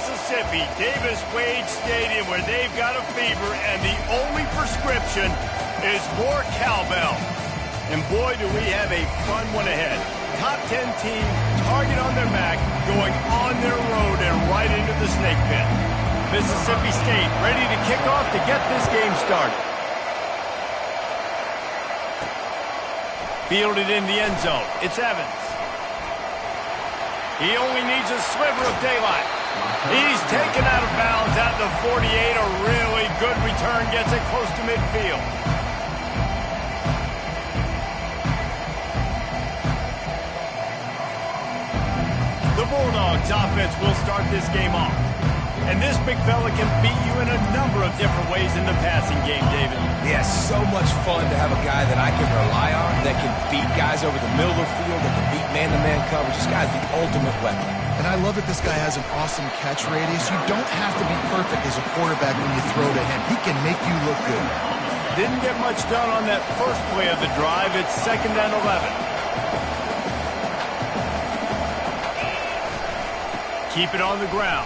Mississippi, Davis-Wade Stadium, where they've got a fever, and the only prescription is more cowbell. And boy, do we have a fun one ahead. Top 10 team, target on their back, going on their road and right into the snake pit. Mississippi State ready to kick off to get this game started. Fielded in the end zone. It's Evans. He only needs a sliver of daylight. He's taken out of bounds at the 48. A really good return gets it close to midfield. The Bulldogs offense will start this game off. And this big fella can beat you in a number of different ways in the passing game, David. Yeah, so much fun to have a guy that I can rely on, that can beat guys over the middle of the field, that can beat man-to-man coverage. This guy's the ultimate weapon. And I love that this guy has an awesome catch radius. You don't have to be perfect as a quarterback when you throw to him. He can make you look good. Didn't get much done on that first play of the drive. It's 2nd and 11. Keep it on the ground.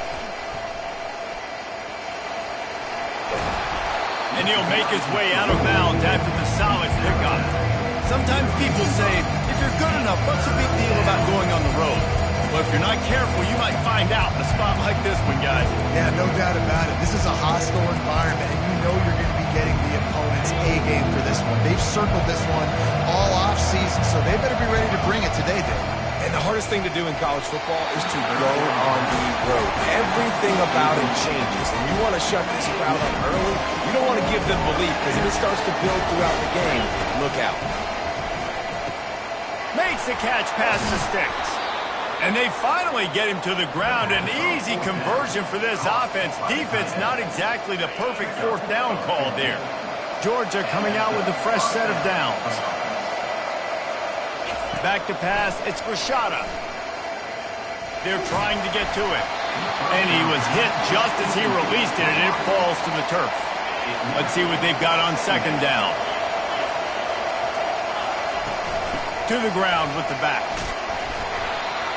And he'll make his way out of bounds after the solid pickup. Sometimes people say, if you're good enough, what's the big deal about going on the road? Well, if you're not careful, you might find out in a spot like this one, guys. Yeah, no doubt about it. This is a hostile environment, and you know you're going to be getting the opponent's A-game for this one. They've circled this one all off-season, so they better be ready to bring it today, Dave. And the hardest thing to do in college football is to go on the road. Everything about it changes, and you want to shut this crowd up early. You don't want to give them belief, because if it starts to build throughout the game, look out. Makes the catch past the sticks. And they finally get him to the ground. An easy conversion for this offense. Defense not exactly the perfect 4th down call there. Georgia coming out with a fresh set of downs. Back to pass, it's Rashada. They're trying to get to it. And he was hit just as he released it, and it falls to the turf. Let's see what they've got on 2nd down. To the ground with the back.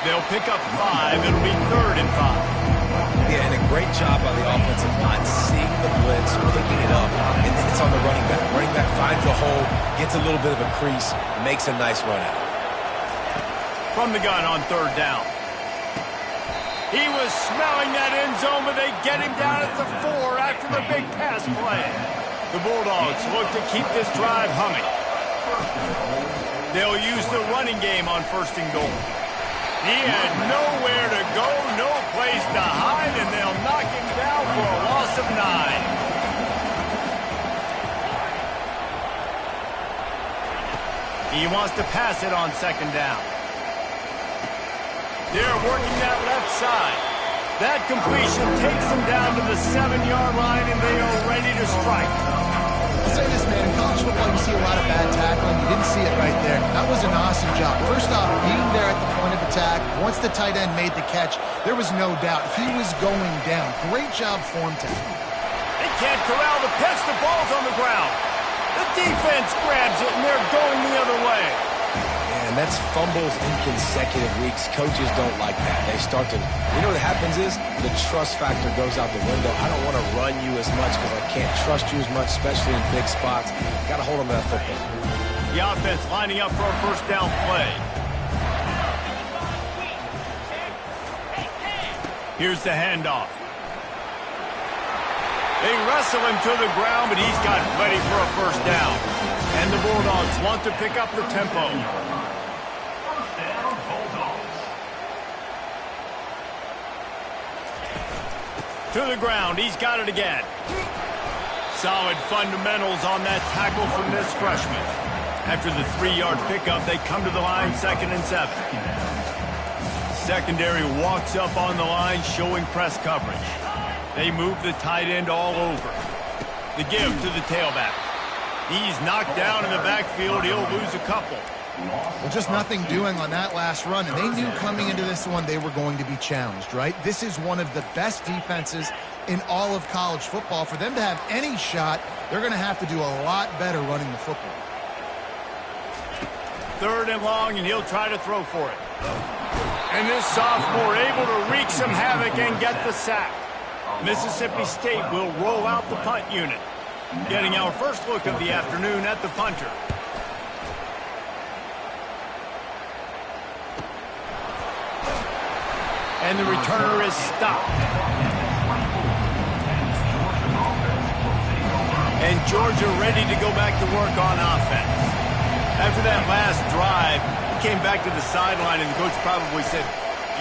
They'll pick up 5. It'll be 3rd and 5. Yeah, and a great job by the offensive line, seeing the blitz, picking it up, and then it's on the running back. Running back finds a hole, gets a little bit of a crease, makes a nice run out. From the gun on 3rd down. He was smelling that end zone, but they get him down at the 4 after the big pass play. The Bulldogs look to keep this drive humming. They'll use the running game on 1st and goal. He had nowhere to go, no place to hide, and they'll knock him down for a loss of 9. He wants to pass it on 2nd down. They're working that left side. That completion takes them down to the 7-yard line, and they are ready to strike. I'll say this, man. In college football, you see a lot of bad tackling. You didn't see it right there. That was an awesome job. First off, being there at the point of attack. Once the tight end made the catch, there was no doubt he was going down. Great job form tackling. They can't corral the pitch. The ball's on the ground. The defense grabs it, and they're going the other way. And that's fumbles in consecutive weeks. Coaches don't like that. They start to, you know what happens is the trust factor goes out the window. I don't want to run you as much because I can't trust you as much, especially in big spots. Got to hold on to that football. The offense lining up for a 1st down play. Here's the handoff. They wrestle him to the ground, but he's got plenty for a 1st down. And the Bulldogs want to pick up the tempo. To the ground, he's got it again. Solid fundamentals on that tackle from this freshman. After the 3-yard pickup, they come to the line 2nd and 7. Secondary walks up on the line, showing press coverage. They move the tight end all over. The give to the tailback. He's knocked down in the backfield. He'll lose a couple. Well, just nothing doing on that last run, and they knew coming into this one they were going to be challenged, right? This is one of the best defenses in all of college football. For them to have any shot, they're going to have to do a lot better running the football. 3rd and long, and he'll try to throw for it. And this sophomore able to wreak some havoc and get the sack. Mississippi State will roll out the punt unit. Getting our first look of the afternoon at the punter. And the returner is stopped. And Georgia ready to go back to work on offense. After that last drive, he came back to the sideline and the coach probably said,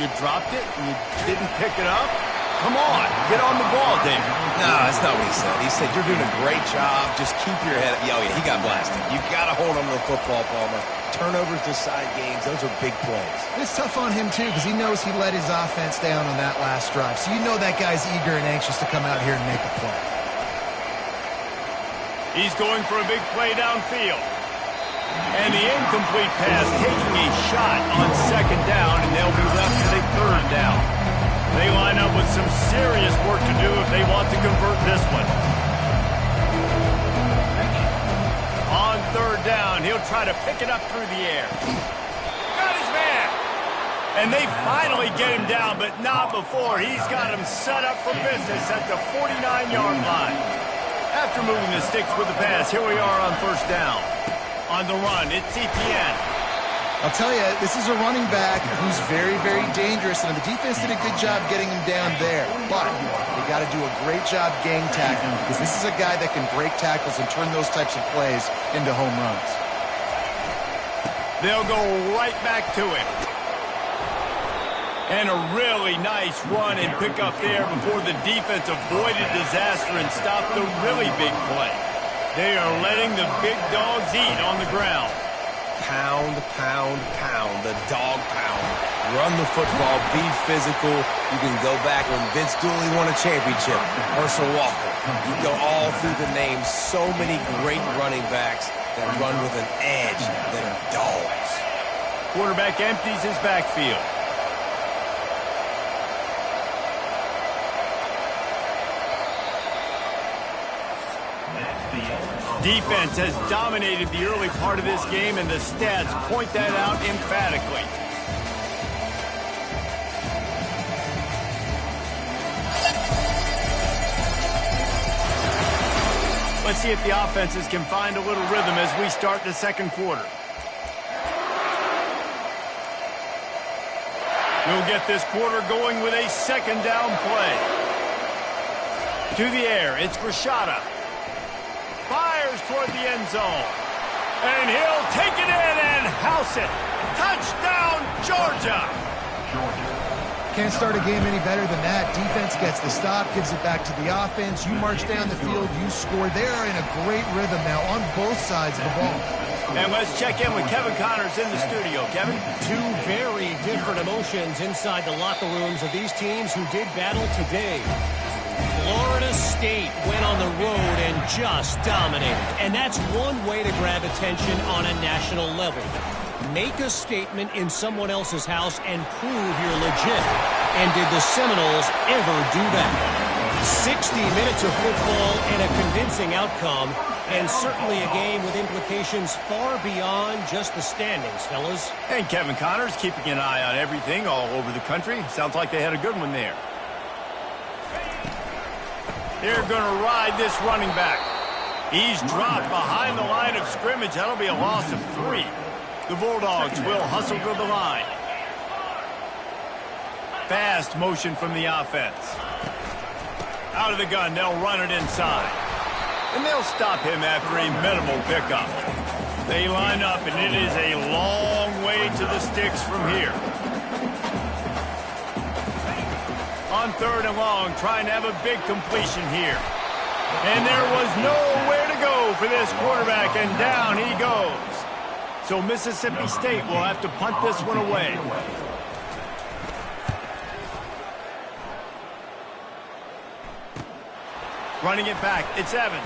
"You dropped it and you didn't pick it up? Come on, get on the ball, David." No, that's not what he said. He said, "You're doing a great job. Just keep your head up." Oh, yeah, he got blasted. You got to hold on to the football, Palmer. Turnovers decide games. Those are big plays. It's tough on him, too, because he knows he let his offense down on that last drive. So you know that guy's eager and anxious to come out here and make a play. He's going for a big play downfield. And the incomplete pass taking a shot on second down, and they'll be left with a third down. They line up with some serious work to do if they want to convert this one. On third down, he'll try to pick it up through the air. Got his man. And they finally get him down, but not before. He's got him set up for business at the 49-yard line. After moving the sticks with the pass, here we are on first down. On the run, it's Etienne. I'll tell you, this is a running back who's very, very dangerous, and the defense did a good job getting him down there. But they got to do a great job gang tackling, because this is a guy that can break tackles and turn those types of plays into home runs. They'll go right back to him. And a really nice run and pick up there before the defense avoided disaster and stopped the really big play. They are letting the big dogs eat on the ground. Pound, pound, pound, the dog pound. Run the football, be physical. You can go back when Vince Dooley won a championship. Herschel Walker. You go all through the names. So many great running backs that run with an edge that are dogs. Quarterback empties his backfield. Defense has dominated the early part of this game, and the stats point that out emphatically. Let's see if the offenses can find a little rhythm as we start the second quarter. We'll get this quarter going with a second down play. To the air, it's Rashada. Fires toward the end zone. And he'll take it in and house it. Touchdown, Georgia! Can't start a game any better than that. Defense gets the stop, gives it back to the offense. You march down the field, you score. They are in a great rhythm now on both sides of the ball. And let's check in with Kevin Connors in the studio. Kevin? Two very different emotions inside the locker rooms of these teams who did battle today. Florida State went on the road and just dominated. And that's one way to grab attention on a national level. Make a statement in someone else's house and prove you're legit. And did the Seminoles ever do that? 60 minutes of football and a convincing outcome. And certainly a game with implications far beyond just the standings, fellas. And Kevin Connors keeping an eye on everything all over the country. Sounds like they had a good one there. They're going to ride this running back. He's dropped behind the line of scrimmage. That'll be a loss of 3. The Bulldogs will hustle to the line. Fast motion from the offense. Out of the gun, they'll run it inside. And they'll stop him after a minimal pickup. They line up, and it is a long way to the sticks from here. On third and long, trying to have a big completion here. And there was nowhere to go for this quarterback, and down he goes. So Mississippi State will have to punt this one away. Running it back, it's Evans.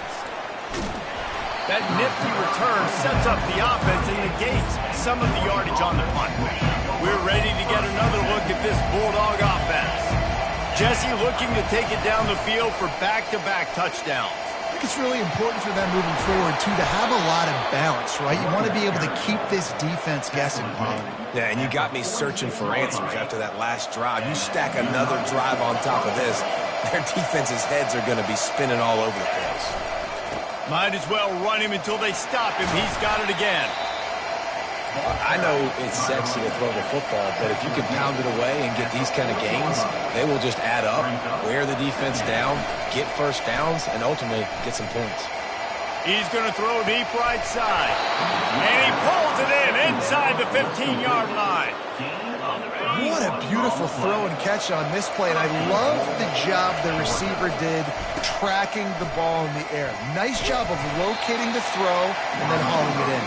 That nifty return sets up the offense and negates some of the yardage on the punt. We're ready to get another look at this Bulldog offense. Jesse looking to take it down the field for back-to-back touchdowns. think it's really important for them moving forward, too, to have a lot of balance, right? You want to be able to keep this defense guessing, Paul. Yeah, and you got me searching for answers after that last drive. You stack another drive on top of this, their defense's heads are going to be spinning all over the place. Might as well run him until they stop him. He's got it again. I know it's sexy to throw the football, but if you can pound it away and get these kind of gains, they will just add up, wear the defense down, get first downs, and ultimately get some points. He's going to throw deep right side. And he pulls it in inside the 15-yard line. What a beautiful throw and catch on this play, and I love the job the receiver did tracking the ball in the air. Nice job of locating the throw and then hauling it in.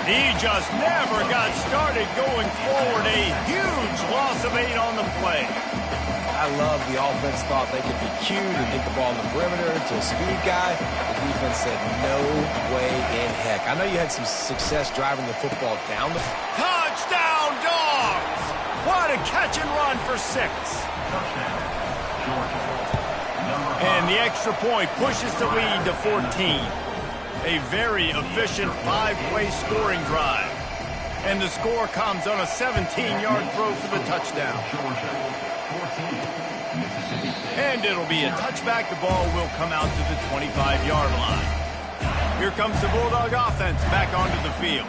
He just never got started going forward. A huge loss of 8 on the play. I love the offense thought they could be cute and get the ball in the perimeter to a speed guy. The defense said, no way in heck. I know you had some success driving the football down the... Touchdown, Dogs! What a catch and run for 6. And the extra point pushes the lead to 14. A very efficient 5-play scoring drive. And the score comes on a 17-yard throw for the touchdown. And it'll be a touchback. The ball will come out to the 25-yard line. Here comes the Bulldog offense back onto the field.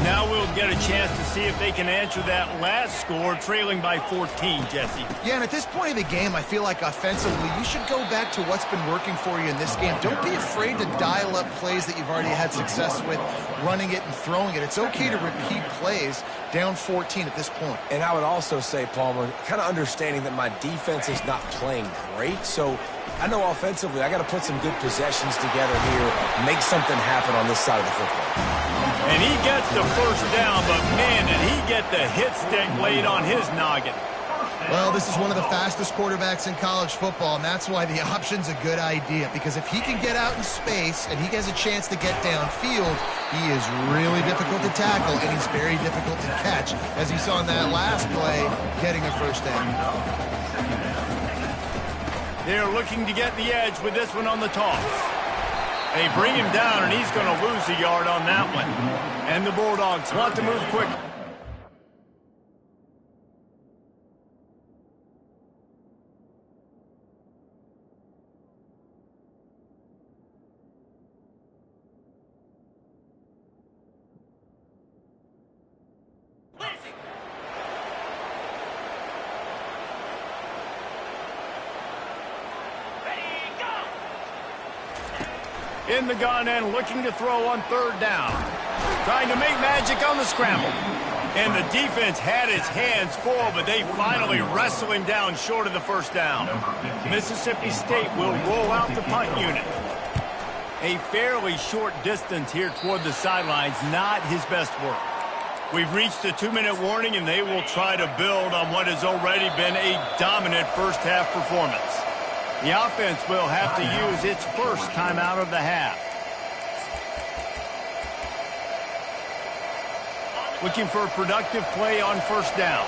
Now we'll get a chance to see if they can answer that last score, trailing by 14, Jesse. Yeah, and at this point of the game, I feel like offensively, you should go back to what's been working for you in this game. Don't be afraid to dial up plays that you've already had success with, running it and throwing it. It's okay to repeat plays down 14 at this point. And I would also say, Palmer, kind of understanding that my defense is not playing great, so I know offensively I got to put some good possessions together here, make something happen on this side of the football. And he gets the first down, but man, did he get the hit stick laid on his noggin. Well, this is one of the fastest quarterbacks in college football, and that's why the option's a good idea, because if he can get out in space and he has a chance to get downfield, he is really difficult to tackle, and he's very difficult to catch, as you saw in that last play, getting a first down. They're looking to get the edge with this one on the toss. They bring him down, and he's going to lose a yard on that one. And the Bulldogs want to move quick. In the gun and looking to throw on 3rd down. Trying to make magic on the scramble. And the defense had his hands full, but they finally wrestle him down short of the first down. Mississippi State will roll out the punt unit. A fairly short distance here toward the sidelines, not his best work. We've reached the 2-minute warning, and they will try to build on what has already been a dominant first-half performance. The offense will have to use its first timeout of the half. Looking for a productive play on 1st down.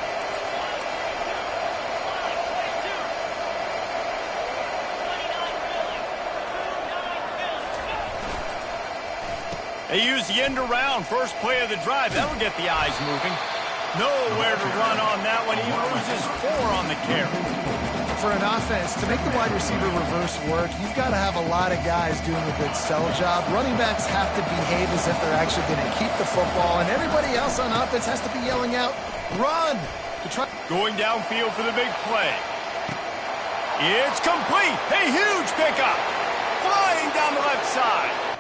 They use the end around. First play of the drive. That'll get the eyes moving. Nowhere to run on that one. He loses 4 on the carry. For an offense, to make the wide receiver reverse work, you've got to have a lot of guys doing a good sell job. Running backs have to behave as if they're actually going to keep the football, and everybody else on offense has to be yelling out, run! Going downfield for the big play. It's complete. A huge pickup. Flying down the left side.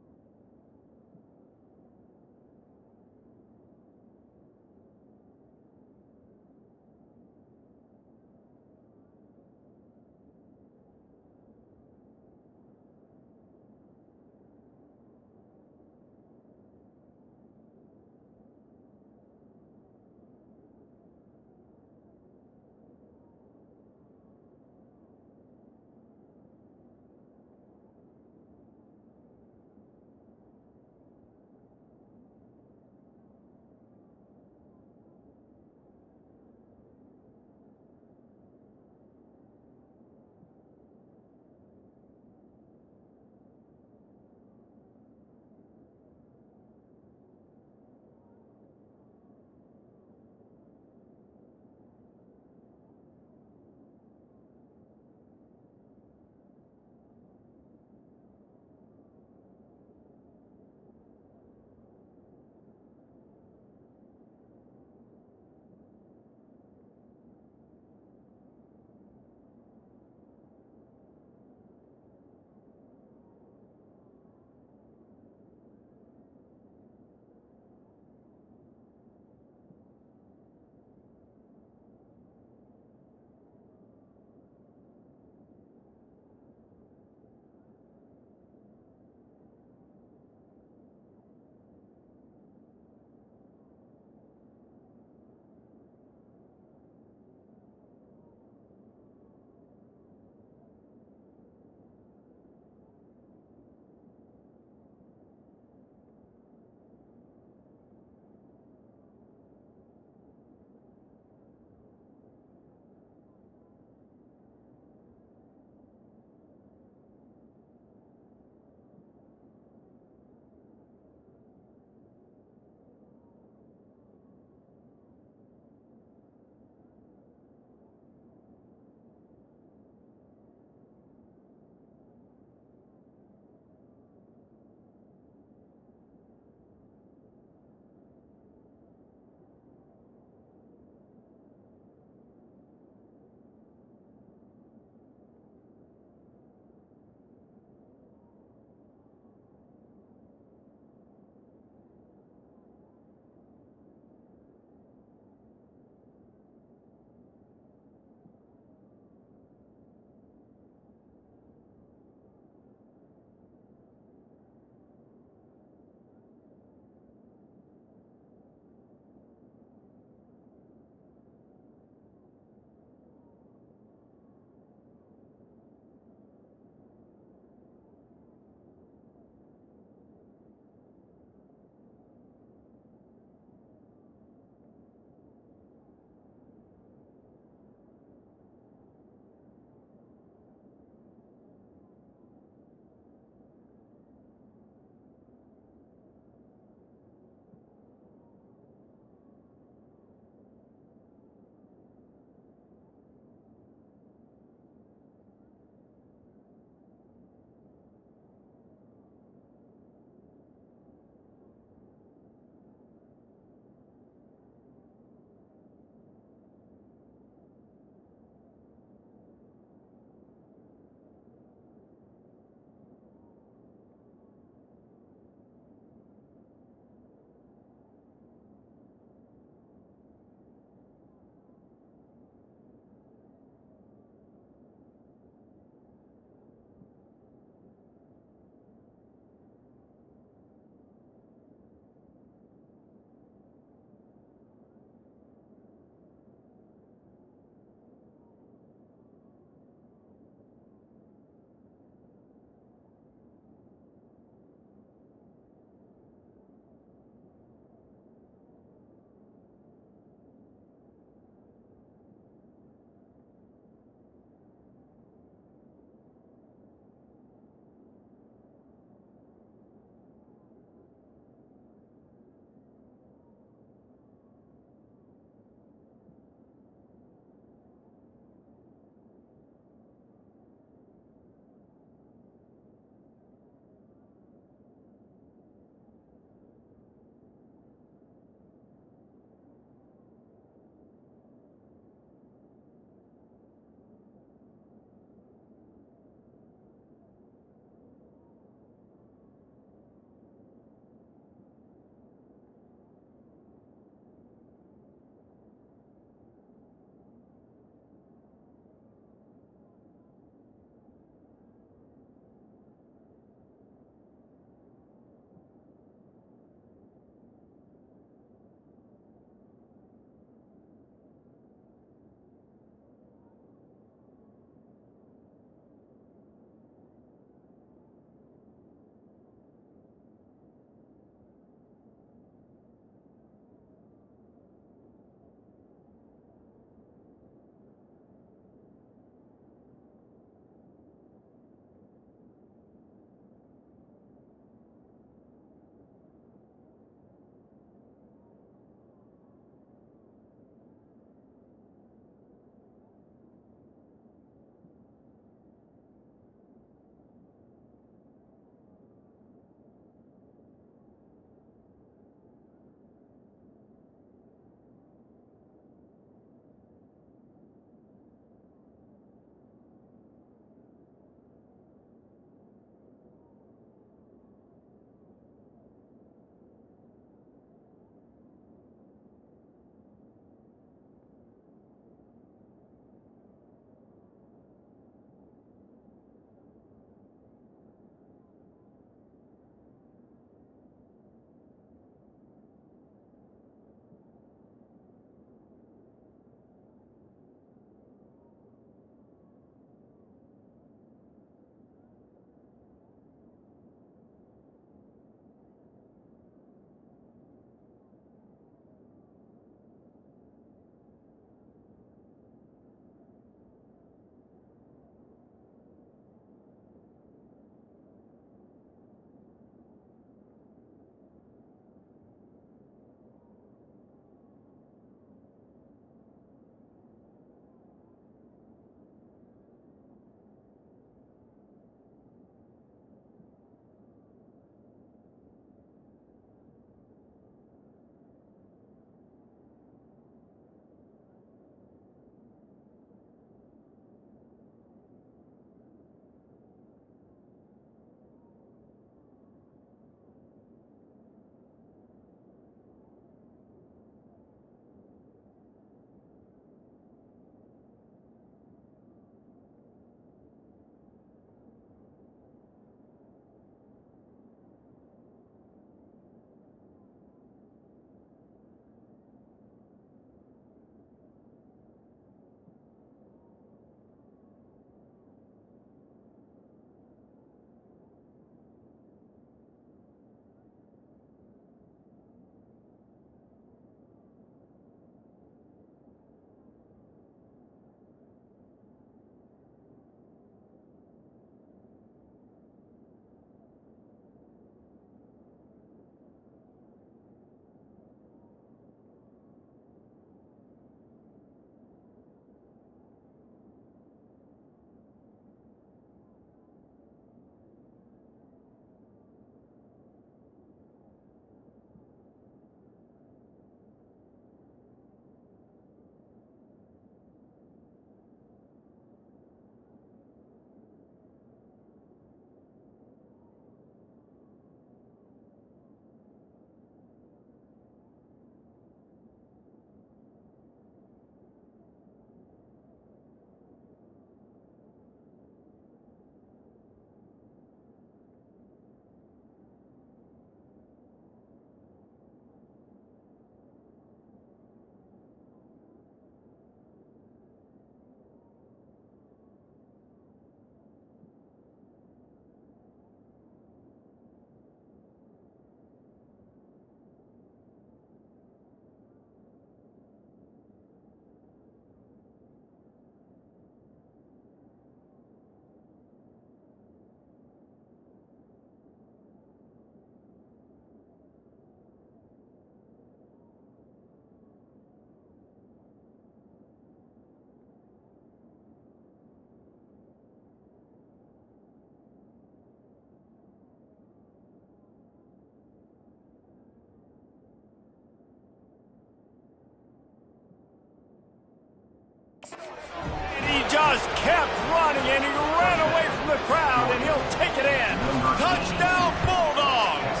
kept running, and he ran away from the crowd, and he'll take it in. Touchdown, Bulldogs!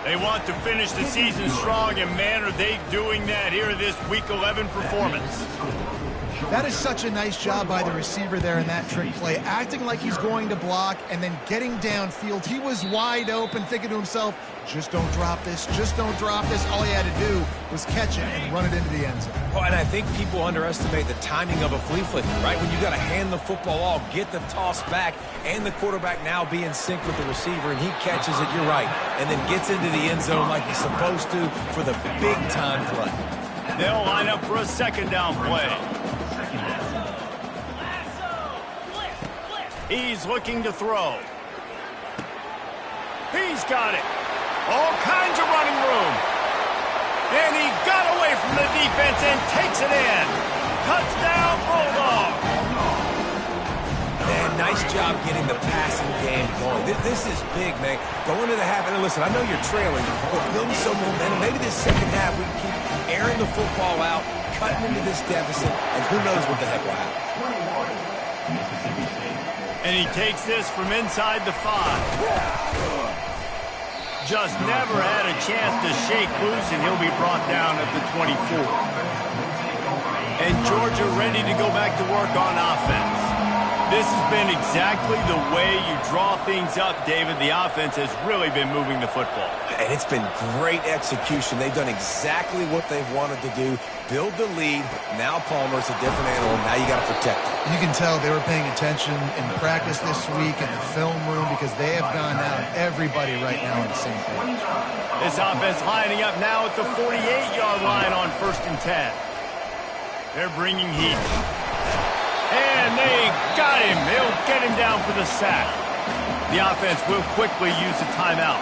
They want to finish the season strong, and man, are they doing that here in this Week 11 performance. That is such a nice job by the receiver there in that trick play, acting like he's going to block and then getting downfield. He was wide open, thinking to himself, just don't drop this, just don't drop this. All he had to do was catch it and run it into the end zone. Oh, and I think people underestimate the timing of a flea flicker, right? When you got to hand the football off, get the toss back, and the quarterback now be in sync with the receiver, and he catches it, you're right, and then gets into the end zone like he's supposed to for the big-time play. They'll line up for a second down play. He's looking to throw. He's got it. All kinds of running room. And he got away from the defense and takes it in. Touchdown, Bulldogs. Man, nice job getting the passing game going. This is big, man. Going into the half, and listen, I know you're trailing, but building some momentum. Maybe this second half we can keep airing the football out, cutting into this deficit, and who knows what the heck will happen. And he takes this from inside the 5. Just never had a chance to shake loose, and he'll be brought down at the 24. And Georgia ready to go back to work on offense. This has been exactly the way you draw things up, David. The offense has really been moving the football. And it's been great execution. They've done exactly what they've wanted to do. Build the lead. Now Palmer's a different animal. Now you got to protect it. You can tell they were paying attention in practice this week in the film room because they have gone out, everybody right now on the same page. This offense lining up now at the 48-yard line on 1st and 10. They're bringing heat. And they got him. They'll get him down for the sack. The offense will quickly use a timeout.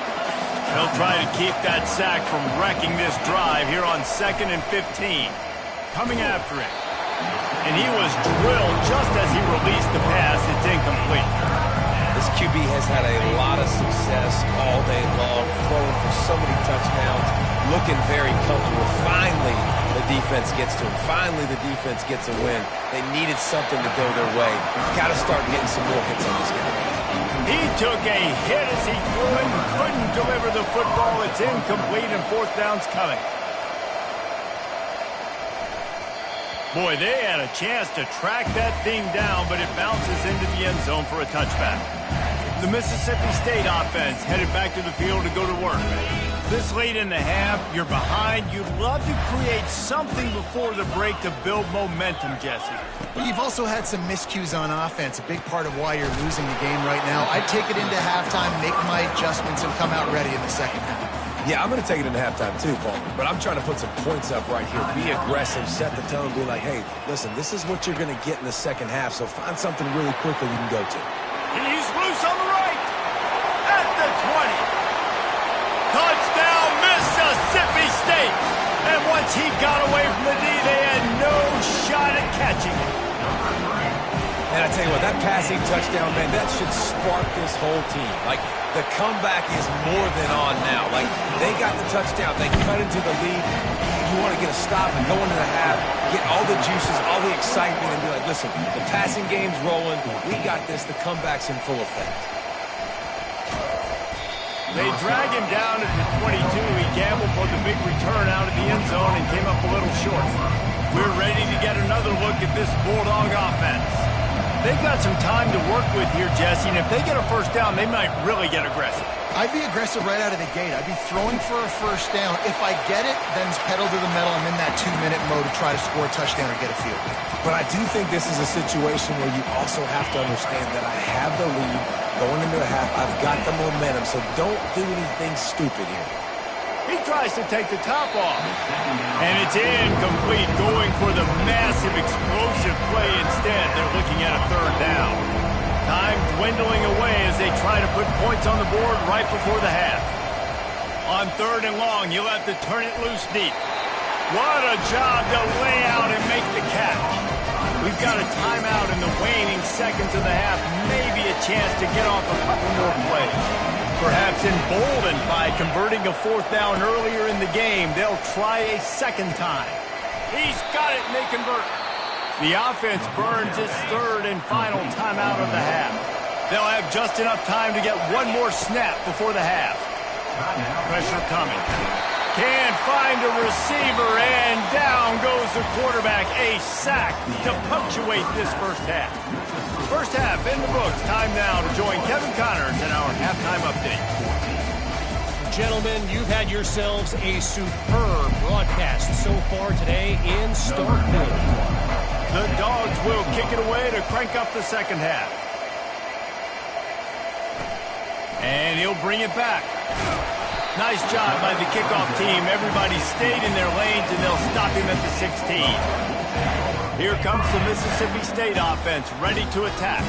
They'll try to keep that sack from wrecking this drive here on 2nd and 15. Coming after it. And he was drilled just as he released the pass. It's incomplete. This QB has had a lot of success all day long, throwing for so many touchdowns, looking very comfortable. Finally, the defense gets to him. Finally, the defense gets a win. They needed something to go their way. Got to start getting some more hits on this guy. He took a hit as he threw it and couldn't deliver the football. It's incomplete, and 4th down's coming. Boy, they had a chance to track that thing down, but it bounces into the end zone for a touchback. The Mississippi State offense headed back to the field to go to work. This late in the half, you're behind. You'd love to create something before the break to build momentum, Jesse. You've also had some miscues on offense, a big part of why you're losing the game right now. I'd take it into halftime, make my adjustments, and come out ready in the second half. Yeah, I'm going to take it into halftime too, Paul. But I'm trying to put some points up right here. Be aggressive, set the tone, be like, hey, listen, this is what you're going to get in the second half, so find something really quickly you can go to. He's loose on the right. At the 20. Touchdown, Mississippi State. And once he got away from the D, they had no shot at catching it. And I tell you what, that passing touchdown, man, that should spark this whole team. Like, the comeback is more than on now. Like, they got the touchdown. They cut into the lead. You want to get a stop and go into the half, get all the juices, all the excitement, and be like, listen, the passing game's rolling. We got this. The comeback's in full effect. They drag him down at the 22. He gambled for the big return out of the end zone and came up a little short. We're ready to get another look at this Bulldog offense. They've got some time to work with here, Jesse, and if they get a first down, they might really get aggressive. I'd be aggressive right out of the gate. I'd be throwing for a first down. If I get it, then it's pedal to the metal. I'm in that 2-minute mode to try to score a touchdown or get a field goal. But I do think this is a situation where you also have to understand that I have the lead going into the half. I've got the momentum, so don't do anything stupid here. He tries to take the top off. And it's incomplete, going for the massive explosive play instead. They're looking at a 3rd down. Time dwindling away as they try to put points on the board right before the half. On 3rd and long, he'll have to turn it loose deep. What a job to lay out and make the catch. We've got a timeout in the waning seconds of the half. Maybe a chance to get off a couple more plays. Perhaps emboldened by converting a 4th down earlier in the game, they'll try a second time. He's got it, and they convert. The offense burns its third and final timeout of the half. They'll have just enough time to get one more snap before the half. Pressure coming. Can't find a receiver, and down goes the quarterback. A sack to punctuate this first half. First half in the books. Time now to join Kevin Connors in our halftime update. Gentlemen, you've had yourselves a superb broadcast so far today in Starkville. The Dogs will kick it away to crank up the second half. And he'll bring it back. Nice job by the kickoff team. Everybody stayed in their lanes, and they'll stop him at the 16. Here comes the Mississippi State offense, ready to attack.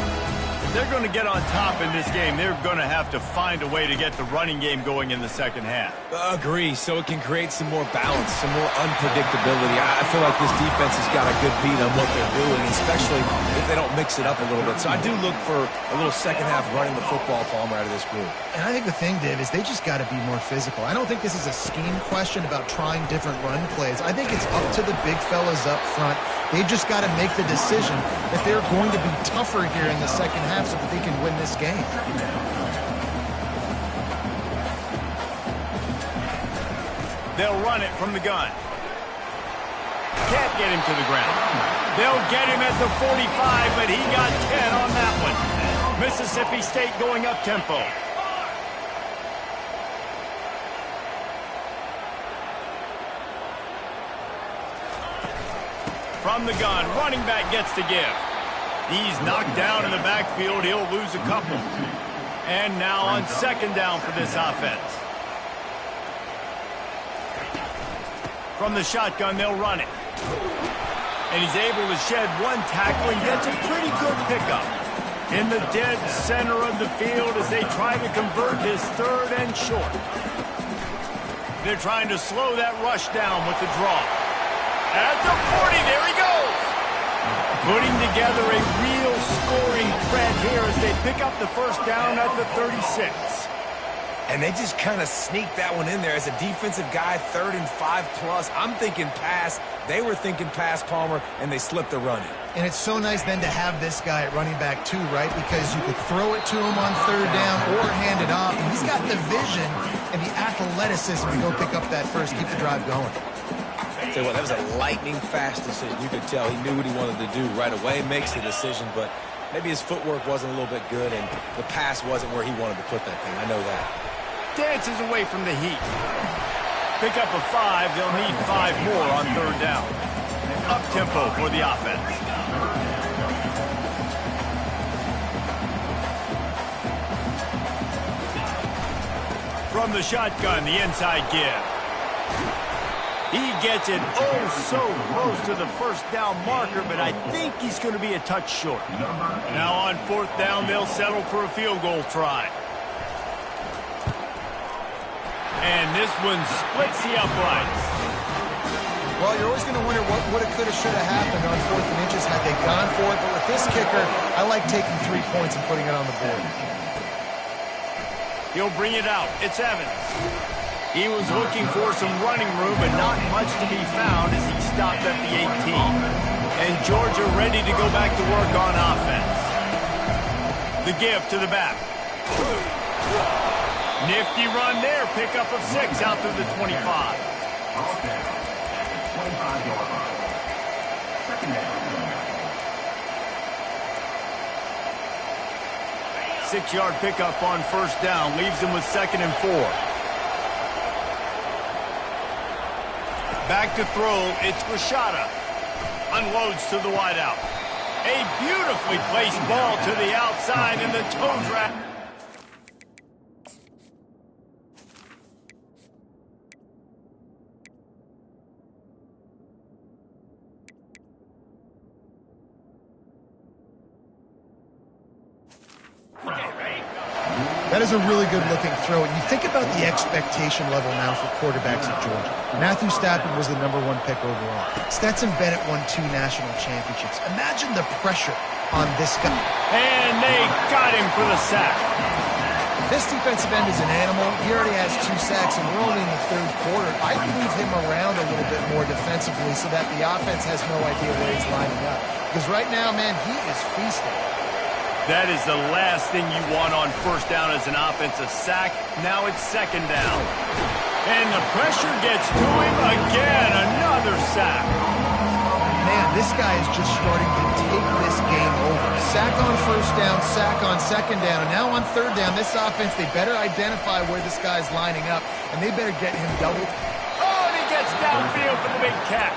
They're going to get on top in this game. They're going to have to find a way to get the running game going in the second half. Agree, so it can create some more balance, some more unpredictability. I feel like this defense has got a good beat on what they're doing, especially if they don't mix it up a little bit. So I do look for a little second half running the football, Palmer, out of this group. And I think the thing, Dave, is they just got to be more physical. I don't think this is a scheme question about trying different run plays. I think it's up to the big fellas up front. They've just got to make the decision that they're going to be tougher here in the second half so that they can win this game. They'll run it from the gun. Can't get him to the ground. They'll get him at the 45, but he got 10 on that one. Mississippi State going up tempo. From the gun, running back gets to give. He's knocked down in the backfield. He'll lose a couple. And now on second down for this offense. From the shotgun, they'll run it. And he's able to shed one tackle and gets a pretty good pickup. In the dead center of the field as they try to convert his third and short. They're trying to slow that rush down with the draw. At the 40, there he goes. Putting together a real scoring threat here as they pick up the first down at the 36. And they just kind of sneaked that one in there as a defensive guy, 3rd and 5+. I'm thinking pass. They were thinking pass, Palmer, and they slipped the running. And it's so nice then to have this guy at running back too, right? Because you could throw it to him on third down or hand it off. And he's got the vision and the athleticism to go pick up that first, keep the drive going. Tell you what, that was a lightning-fast decision. You could tell he knew what he wanted to do right away, makes the decision, but maybe his footwork wasn't a little bit good, and the pass wasn't where he wanted to put that thing. I know that. Dances away from the heat. Pick up a 5. They'll need 5 more on third down. Up-tempo for the offense. From the shotgun, the inside give. He gets it so close to the first down marker, but I think he's going to be a touch short. Now on fourth down, they'll settle for a field goal try. And this one splits the uprights. Well, you're always going to wonder what woulda, coulda, shoulda happened on 4th and inches had they gone for it. But with this kicker, I like taking 3 points and putting it on the board. He'll bring it out. It's Evans. He was looking for some running room, but not much to be found as he stopped at the 18. And Georgia ready to go back to work on offense. The give to the back. Nifty run there. Pickup of 6 out to the 25. 6-yard pickup on first down. Leaves him with 2nd and 4. Back to throw, it's Rashada. Unloads to the wideout. A beautifully placed ball to the outside, and the toe drag. That is a really good-looking throw. And you think about the expectation level now for quarterbacks at Georgia. Matthew Stafford was the #1 pick overall. Stetson Bennett won 2 national championships. Imagine the pressure on this guy. And they got him for the sack. This defensive end is an animal. He already has 2 sacks, and we're only in the 3rd quarter. I'd move him around a little bit more defensively so that the offense has no idea where he's lining up. Because right now, man, he is feasting. That is the last thing you want on first down as an offensive sack. Now it's second down. And the pressure gets to him again. Another sack. Man, this guy is just starting to take this game over. Sack on first down, sack on second down, and now on third down, this offense, they better identify where this guy's lining up, and they better get him doubled. Oh, and he gets downfield for the big catch.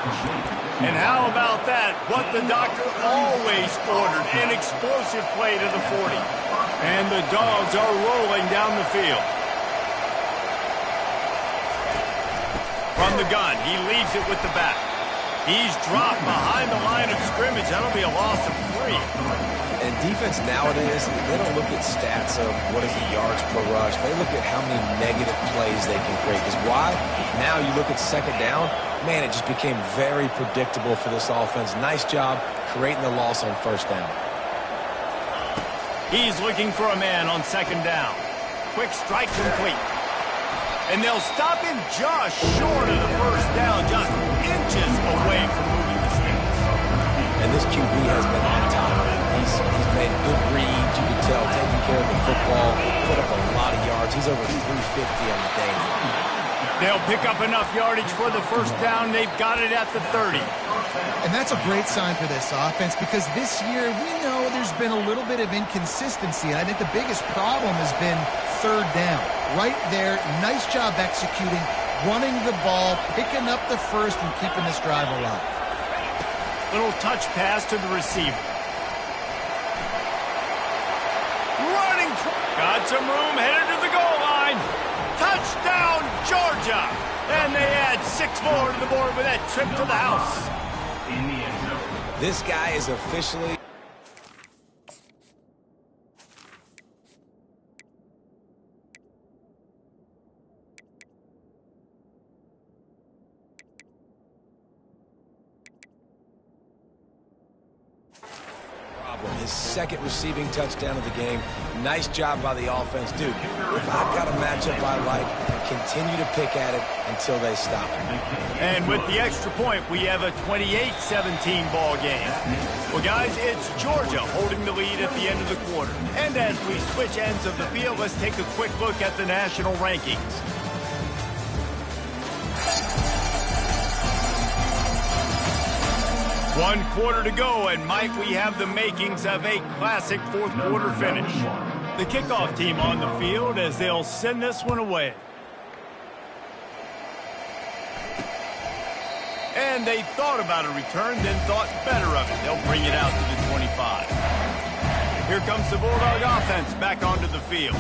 And how about that? What the doctor always ordered, an explosive play to the 40. And the Dogs are rolling down the field. From the gun, he leaves it with the back. He's dropped behind the line of scrimmage. That'll be a loss of 3. And defense nowadays, they don't look at stats of what is the yards per rush. They look at how many negative plays they can create. Because why? Now you look at second down, man, it just became very predictable for this offense. Nice job creating the loss on first down. He's looking for a man on second down. Quick strike complete. And they'll stop him just short of the first down, just inches away from moving the sticks. And this QB has been on top of it. He's made good reads, you can tell, taking care of the football, put up a lot of yards. He's over 350 on the day now. They'll pick up enough yardage for the first down. They've got it at the 30. And that's a great sign for this offense because this year we know there's been a little bit of inconsistency, and I think the biggest problem has been third down. Right there, nice job executing, running the ball, picking up the first, and keeping this drive alive. Little touch pass to the receiver. Running, got some room, headed to the goal line. Touchdown, Georgia! And they add 6 more to the board with that trip to the house. This guy is officially... His second receiving touchdown of the game. Nice job by the offense. Dude, if I've got a matchup I like, continue to pick at it until they stop him. And with the extra point, we have a 28-17 ball game. Well, guys, it's Georgia holding the lead at the end of the quarter. And as we switch ends of the field, let's take a quick look at the national rankings. One quarter to go, and might we have the makings of a classic fourth quarter finish. The kickoff team on the field as they'll send this one away. And they thought about a return, then thought better of it. They'll bring it out to the 25. Here comes the Bulldog offense back onto the field.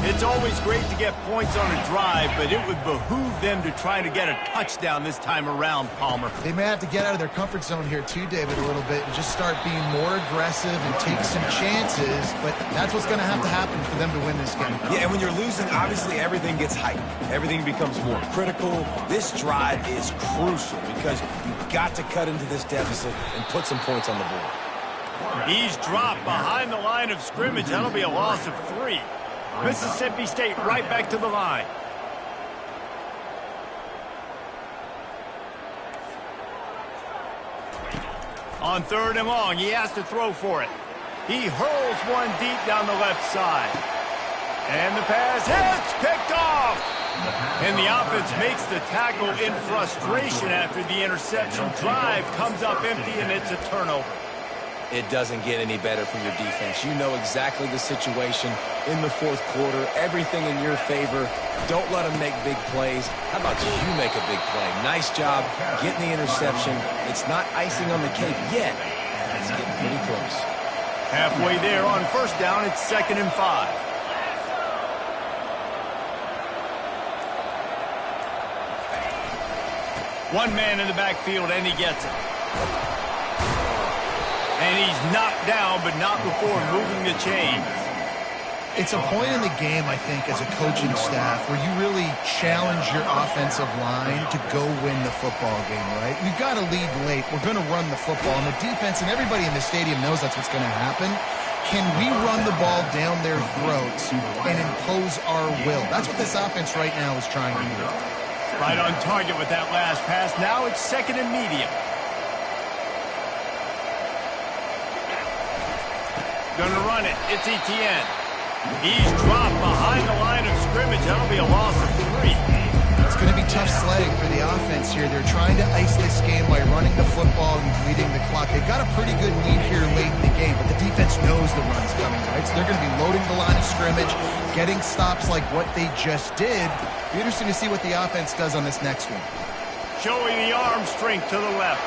It's always great to get points on a drive, but it would behoove them to try to get a touchdown this time around, Palmer. They may have to get out of their comfort zone here too, David, a little bit and just start being more aggressive and take some chances, but that's what's going to happen for them to win this game. Yeah, and when you're losing, obviously everything gets heightened. Everything becomes more critical. This drive is crucial because you've got to cut into this deficit and put some points on the board. He's dropped behind the line of scrimmage. That'll be a loss of 3. Mississippi State right back to the line. On third and long, he has to throw for it. He hurls one deep down the left side. And the pass hits, picked off. And the offense makes the tackle in frustration after the interception. Drive comes up empty, and it's a turnover. It doesn't get any better from your defense. You know exactly the situation in the fourth quarter. Everything in your favor. Don't let them make big plays. How about you make a big play? Nice job getting the interception. It's not icing on the cake yet. It's getting pretty close. Halfway there on first down, it's 2nd and 5. One man in the backfield, and he gets it. And he's knocked down, but not before moving the chains. It's a point in the game, I think, as a coaching staff where you really challenge your offensive line to go win the football game, right? We've got to lead late. We're going to run the football. And the defense and everybody in the stadium knows that's what's going to happen. Can we run the ball down their throats and impose our will? That's what this offense right now is trying to do. Right on target with that last pass. Now it's second and medium. Gonna run it. It's Etienne. He's dropped behind the line of scrimmage. That'll be a loss of 3. It's going to be tough sledding for the offense here. They're trying to ice this game by running the football and bleeding the clock. They've got a pretty good lead here late in the game, but the defense knows the run's coming, right? So they're going to be loading the line of scrimmage, getting stops like what they just did. Be interesting to see what the offense does on this next one. Showing the arm strength to the left.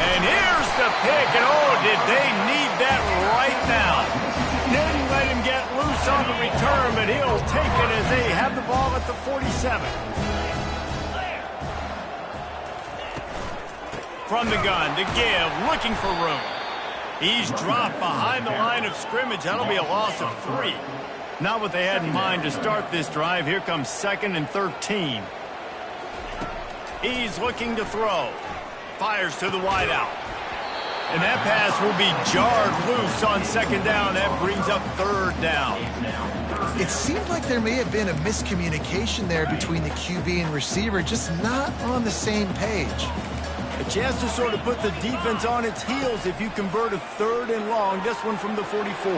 And here's the pick, and oh, did they need that right now. Didn't let him get loose on the return, but he'll take it as they have the ball at the 47. From the gun to give, looking for room. He's dropped behind the line of scrimmage. That'll be a loss of 3. Not what they had in mind to start this drive. Here comes 2nd and 13. He's looking to throw. Fires to the wideout. And that pass will be jarred loose on 2nd down. That brings up 3rd down. It seemed like there may have been a miscommunication there between the QB and receiver, just not on the same page. A chance to sort of put the defense on its heels if you convert a 3rd and long. This one from the 44.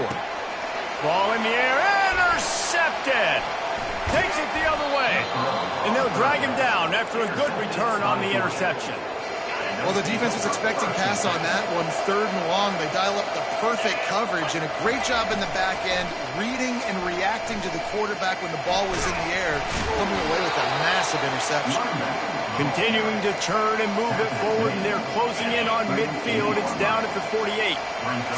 Ball in the air. Intercepted. Takes it the other way. And they'll drag him down after a good return on the interception. Well, the defense was expecting pass on that one, 3rd and long. They dial up the perfect coverage and a great job in the back end, reading and reacting to the quarterback when the ball was in the air, coming away with a massive interception. Continuing to turn and move it forward, and they're closing in on midfield. It's down at the 48.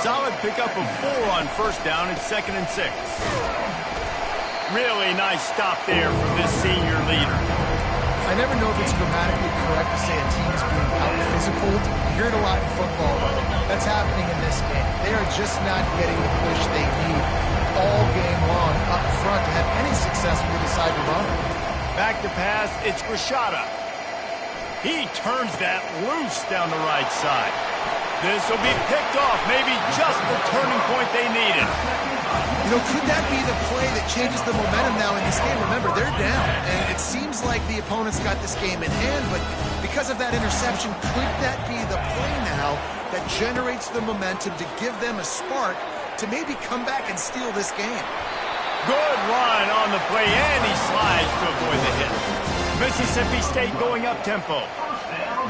Solid pickup of 4 on 1st down. It's 2nd and 6. Really nice stop there from this senior leader. I never know if it's grammatically correct to say a team is being out-physical. You hear it a lot in football. That's happening in this game. They are just not getting the push they need all game long up front to have any success when they decide to run. Back to pass, it's Rashada. He turns that loose down the right side. This will be picked off, maybe just the turning point they needed. You know, could that be the play that changes the momentum now in this game? Remember, they're down, and it seems like the opponent's got this game in hand, but because of that interception, could that be the play now that generates the momentum to give them a spark to maybe come back and steal this game? Good run on the play, and he slides to avoid the hit. Mississippi State going up-tempo.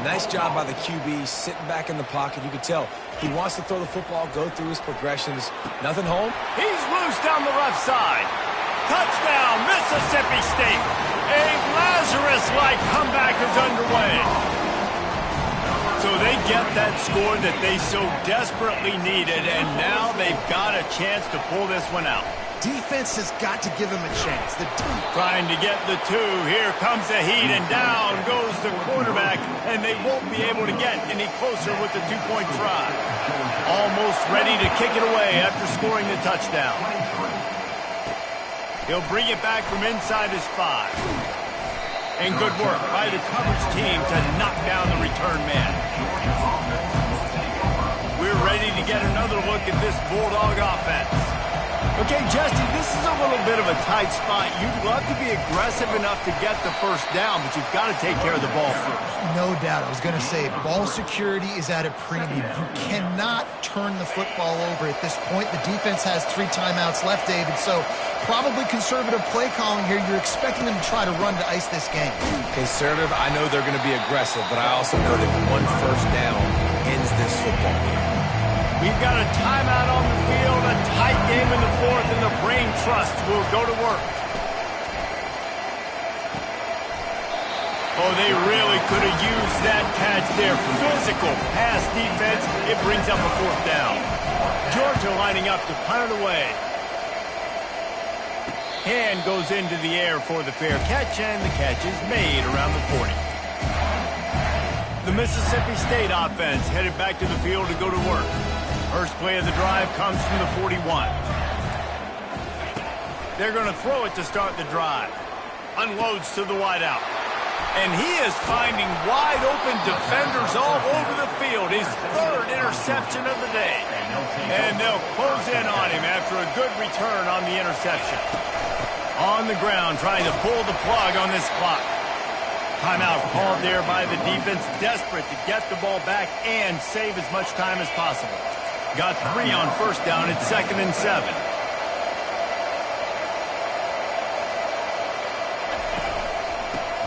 Nice job by the QB, sitting back in the pocket. You can tell he wants to throw the football, go through his progressions. Nothing home. He's loose down the left side. Touchdown, Mississippi State. A Lazarus-like comeback is underway. So they get that score that they so desperately needed, and now they've got a chance to pull this one out. Defense has got to give him a chance. Trying to get the 2. Here comes the heat, and down goes the quarterback, and they won't be able to get any closer with the 2-point try. Almost ready to kick it away after scoring the touchdown. He'll bring it back from inside his 5. And good work by the coverage team to knock down the return man. We're ready to get another look at this Bulldog offense. Okay, Jesse, this is a little bit of a tight spot. You'd love to be aggressive enough to get the 1st down, but you've got to take care of the ball first. No doubt. I was going to say, ball security is at a premium. You cannot turn the football over at this point. The defense has 3 timeouts left, David, so probably conservative play calling here. You're expecting them to try to run to ice this game. Conservative, I know they're going to be aggressive, but I also know that 1 1st down ends this football game. We've got a timeout on the field, a tight game in the 4th, and the Brain Trust will go to work. Oh, they really could have used that catch there. Physical pass defense. It brings up a 4th down. Georgia lining up to punt it away. Hand goes into the air for the fair catch, and the catch is made around the 40. The Mississippi State offense headed back to the field to go to work. First play of the drive comes from the 41. They're going to throw it to start the drive. Unloads to the wideout. And he is finding wide-open defenders all over the field. His 3rd interception of the day. And they'll close in on him after a good return on the interception. On the ground, trying to pull the plug on this clock. Timeout called there by the defense, desperate to get the ball back and save as much time as possible. Got 3 on first down at 2nd and 7.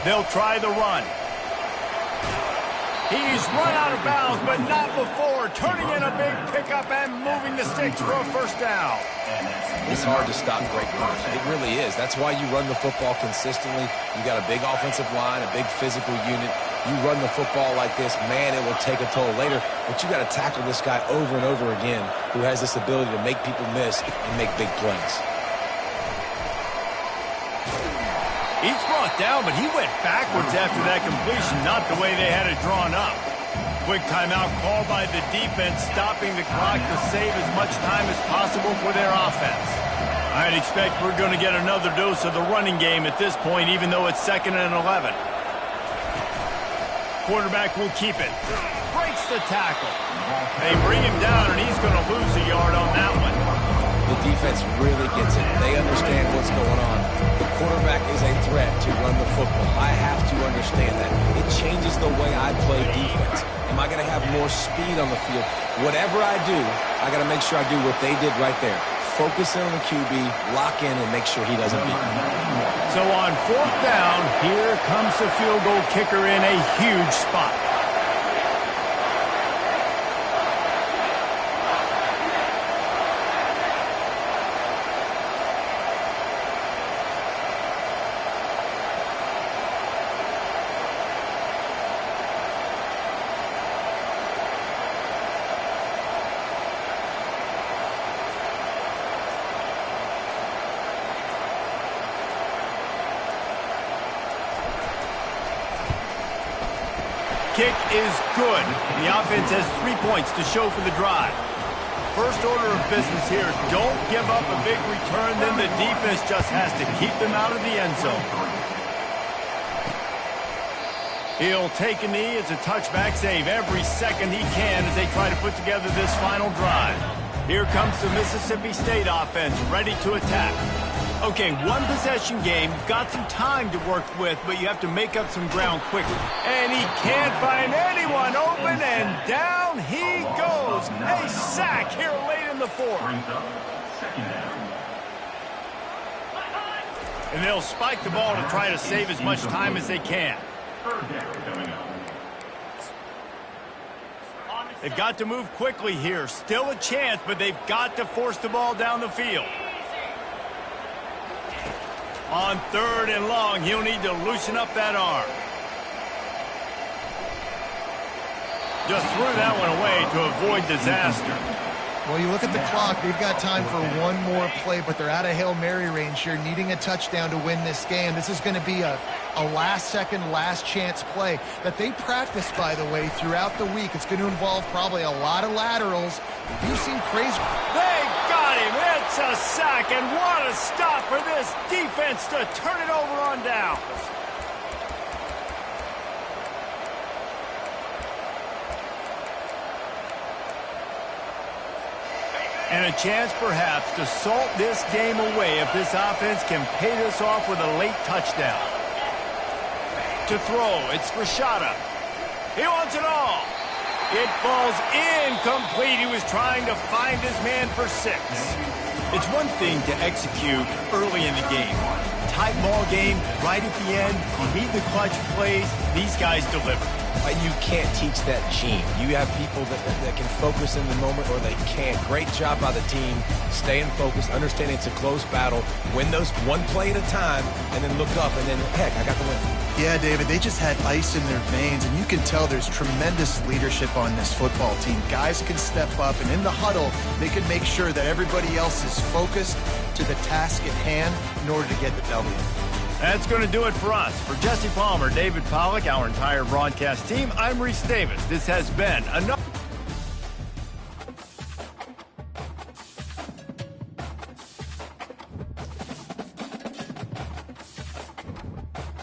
They'll try the run. He's run out of bounds, but not before. Turning in a big pickup and moving the sticks for a first down. It's hard to stop great runners. It really is. That's why you run the football consistently. You got a big offensive line, a big physical unit. You run the football like this, man, it will take a toll later. But you got to tackle this guy over and over again who has this ability to make people miss and make big plays. He's brought down, but he went backwards after that completion, not the way they had it drawn up. Quick timeout called by the defense, stopping the clock to save as much time as possible for their offense. I'd expect we're going to get another dose of the running game at this point, even though it's 2nd and 11. Quarterback will keep it. Breaks the tackle. They bring him down, and he's going to lose a yard on that one. The defense really gets it. They understand what's going on. The quarterback is a threat to run the football. I have to understand that. It changes the way I play defense. Am I going to have more speed on the field? Whatever I do, I got to make sure I do what they did right there. Focus in on the QB, lock in, and make sure he doesn't beat me. So on 4th down, here comes the field goal kicker in a huge spot. Kick is good. The offense has 3 points to show for the drive. First order of business here, don't give up a big return, then the defense just has to keep them out of the end zone. He'll take a knee. It's a touchback save every second he can as they try to put together this final drive. Here comes the Mississippi State offense, ready to attack. Okay, 1 possession game. You've got some time to work with, but you have to make up some ground quickly. And he can't find anyone open, and down he goes. A sack here late in the 4th. And they'll spike the ball to try to save as much time as they can. They've got to move quickly here. Still a chance, but they've got to force the ball down the field. On 3rd and long, he'll need to loosen up that arm. Just threw that one away to avoid disaster. Well, you look at the clock, they've got time for one more play, but they're out of Hail Mary range here, needing a touchdown to win this game. This is going to be a last-second, last-chance play that they practice, by the way, throughout the week. It's going to involve probably a lot of laterals. You've seen crazy. They got him. It's a sack, and what a stop for this defense to turn it over on down. And a chance, perhaps, to salt this game away if this offense can pay this off with a late touchdown. To throw, it's Rashada. He wants it all. It falls incomplete. He was trying to find his man for 6. It's one thing to execute early in the game. Tight ball game, right at the end. You need the clutch plays. These guys deliver. You can't teach that gene. You have people that can focus in the moment or they can't. Great job by the team, staying focused, understanding it's a close battle, win those one play at a time, and then look up, and then, heck, I got the win. Yeah, David, they just had ice in their veins, and you can tell there's tremendous leadership on this football team. Guys can step up, and in the huddle, they can make sure that everybody else is focused to the task at hand in order to get the W. That's going to do it for us. For Jesse Palmer, David Pollack, our entire broadcast team, I'm Reese Davis. This has been another...